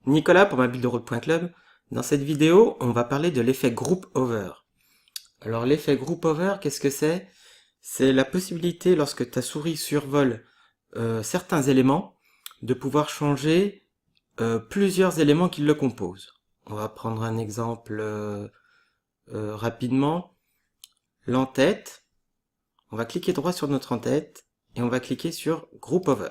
Nicolas pour MaBuildRole.club. Dans cette vidéo, on va parler de l'effet Group Over. Alors l'effet Group Over, qu'est-ce que c'est? C'est la possibilité, lorsque ta souris survole certains éléments, de pouvoir changer plusieurs éléments qui le composent. On va prendre un exemple rapidement. L'entête. On va cliquer droit sur notre entête et on va cliquer sur Group Over.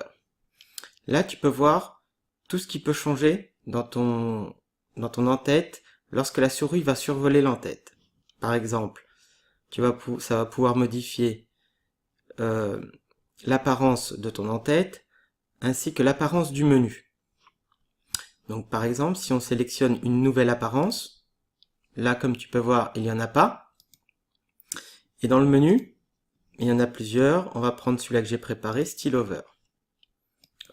Là, tu peux voir tout ce qui peut changer dans ton entête lorsque la souris va survoler l'entête. Par exemple, ça va pouvoir modifier l'apparence de ton entête ainsi que l'apparence du menu. Donc par exemple, si on sélectionne une nouvelle apparence, là comme tu peux voir, il n'y en a pas. Et dans le menu, il y en a plusieurs. On va prendre celui-là que j'ai préparé, Style Over.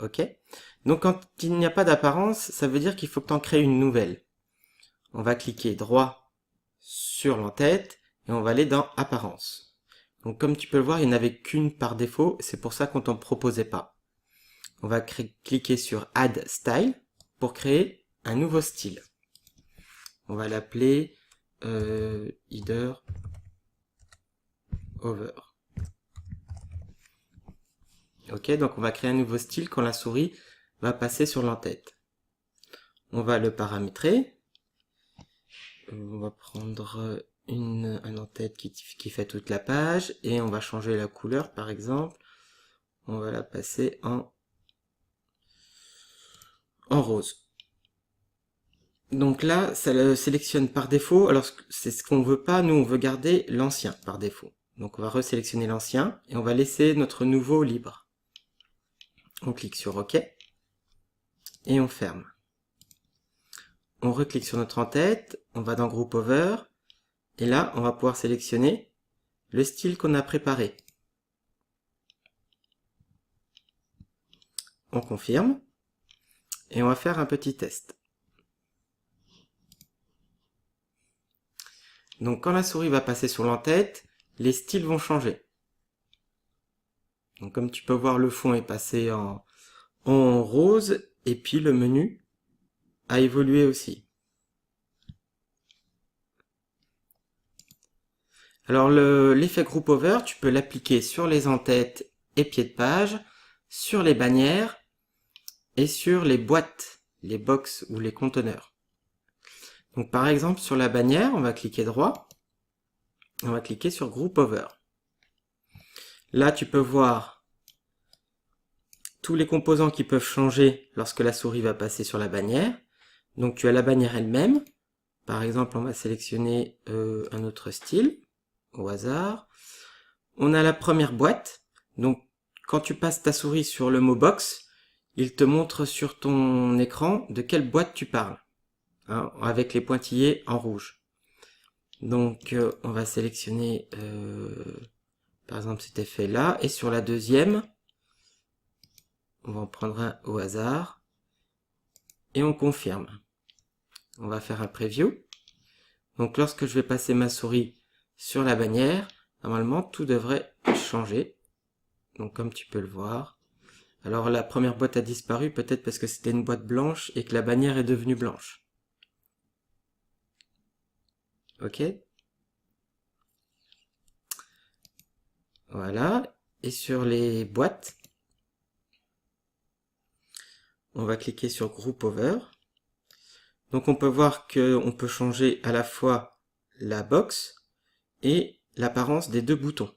Ok. Donc quand il n'y a pas d'apparence, ça veut dire qu'il faut que tu en crées une nouvelle. On va cliquer droit sur l'entête et on va aller dans Apparence. Donc comme tu peux le voir, il n'y en avait qu'une par défaut, c'est pour ça qu'on t'en proposait pas. On va cliquer sur Add Style pour créer un nouveau style. On va l'appeler Header Over. Ok, donc on va créer un nouveau style quand la souris va passer sur l'entête. On va le paramétrer. On va prendre un en-tête qui fait toute la page et on va changer la couleur par exemple. On va la passer en rose. Donc là, ça le sélectionne par défaut. Alors c'est ce qu'on veut pas, nous on veut garder l'ancien par défaut. Donc on va resélectionner l'ancien et on va laisser notre nouveau libre. On clique sur OK et on ferme. On reclique sur notre en-tête, on va dans Group Over et là on va pouvoir sélectionner le style qu'on a préparé. On confirme et on va faire un petit test. Donc quand la souris va passer sur l'entête, les styles vont changer. Donc comme tu peux voir, le fond est passé en rose et puis le menu a évolué aussi. Alors l'effet Group Over, tu peux l'appliquer sur les entêtes et pieds de page, sur les bannières et sur les boîtes, les box ou les conteneurs. Donc par exemple sur la bannière, on va cliquer droit, on va cliquer sur Group Over. Là tu peux voir tous les composants qui peuvent changer lorsque la souris va passer sur la bannière. Donc tu as la bannière elle-même. Par exemple, on va sélectionner un autre style au hasard. On a la première boîte. Donc quand tu passes ta souris sur le mot box, il te montre sur ton écran de quelle boîte tu parles, hein, avec les pointillés en rouge. Donc on va sélectionner par exemple cet effet là, et sur la deuxième, on va en prendre un au hasard, et on confirme. On va faire un preview. Donc lorsque je vais passer ma souris sur la bannière, normalement tout devrait changer. Donc comme tu peux le voir. Alors la première boîte a disparu, peut-être parce que c'était une boîte blanche et que la bannière est devenue blanche. Ok. Voilà. Et sur les boîtes, on va cliquer sur Group Over. Donc on peut voir qu'on peut changer à la fois la box et l'apparence des deux boutons.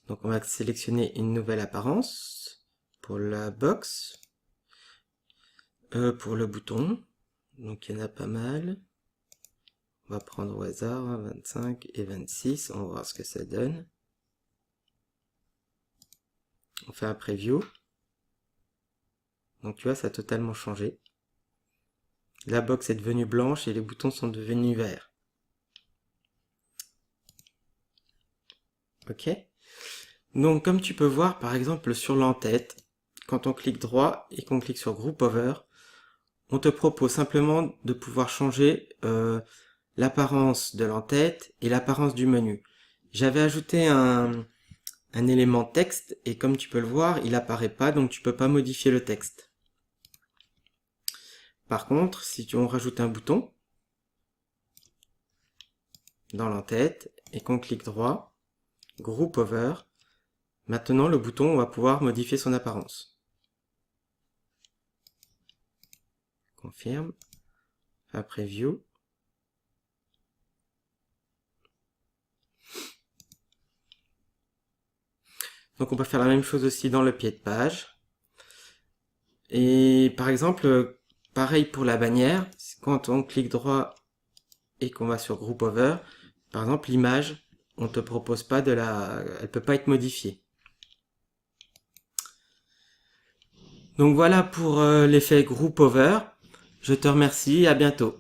Donc on va sélectionner une nouvelle apparence pour la box, pour le bouton. Donc il y en a pas mal. On va prendre au hasard 25 et 26, on va voir ce que ça donne. On fait un preview. Donc tu vois, ça a totalement changé. La box est devenue blanche et les boutons sont devenus verts. Ok. Donc comme tu peux voir, par exemple sur l'entête, quand on clique droit et qu'on clique sur Group Over, on te propose simplement de pouvoir changer l'apparence de l'entête et l'apparence du menu. J'avais ajouté un élément texte et comme tu peux le voir, il apparaît pas, donc tu peux pas modifier le texte. Par contre, si on rajoute un bouton dans l'entête et qu'on clique droit, Group Over, maintenant le bouton, on va pouvoir modifier son apparence. Confirme, un preview. Donc on peut faire la même chose aussi dans le pied de page. Et par exemple, pareil pour la bannière, quand on clique droit et qu'on va sur Group Over, par exemple l'image, on te propose pas de elle peut pas être modifiée. Donc voilà pour l'effet Group Over. Je te remercie, à bientôt.